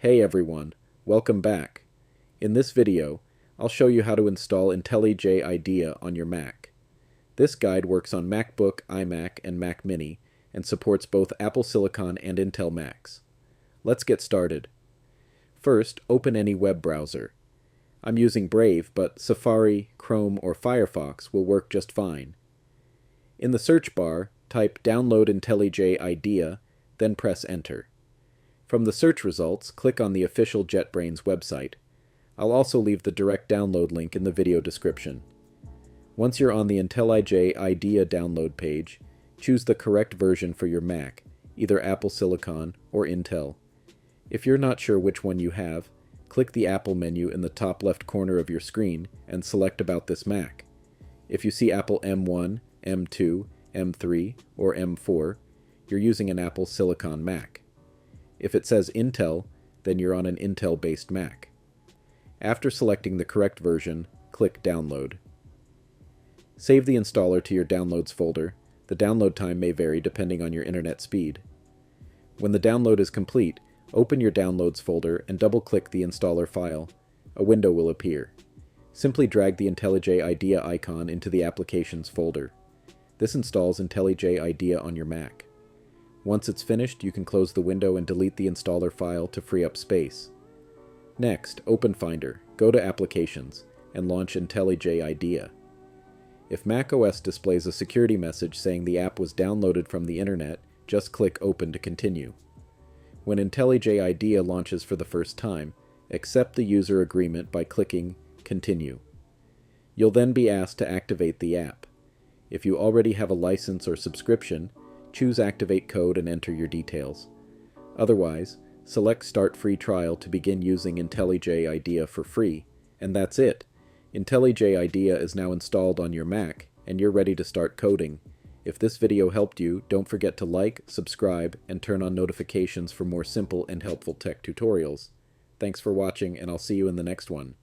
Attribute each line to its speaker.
Speaker 1: Hey everyone, welcome back. In this video, I'll show you how to install IntelliJ IDEA on your Mac. This guide works on MacBook, iMac, and Mac Mini, and supports both Apple Silicon and Intel Macs. Let's get started. First, open any web browser. I'm using Brave, but Safari, Chrome, or Firefox will work just fine. In the search bar, type Download IntelliJ IDEA, then press Enter. From the search results, click on the official JetBrains website. I'll also leave the direct download link in the video description. Once you're on the IntelliJ IDEA download page, choose the correct version for your Mac, either Apple Silicon or Intel. If you're not sure which one you have, click the Apple menu in the top left corner of your screen and select About this Mac. If you see Apple M1, M2, M3, or M4, you're using an Apple Silicon Mac. If it says Intel, then you're on an Intel-based Mac. After selecting the correct version, click Download. Save the installer to your Downloads folder. The download time may vary depending on your internet speed. When the download is complete, open your Downloads folder and double-click the installer file. A window will appear. Simply drag the IntelliJ IDEA icon into the Applications folder. This installs IntelliJ IDEA on your Mac. Once it's finished, you can close the window and delete the installer file to free up space. Next, open Finder, go to Applications, and launch IntelliJ IDEA. If macOS displays a security message saying the app was downloaded from the internet, just click Open to continue. When IntelliJ IDEA launches for the first time, accept the user agreement by clicking Continue. You'll then be asked to activate the app. If you already have a license or subscription, choose Activate Code and enter your details. Otherwise, select Start Free Trial to begin using IntelliJ IDEA for free, and that's it. IntelliJ IDEA is now installed on your Mac, and you're ready to start coding. If this video helped you, don't forget to like, subscribe, and turn on notifications for more simple and helpful tech tutorials. Thanks for watching, and I'll see you in the next one.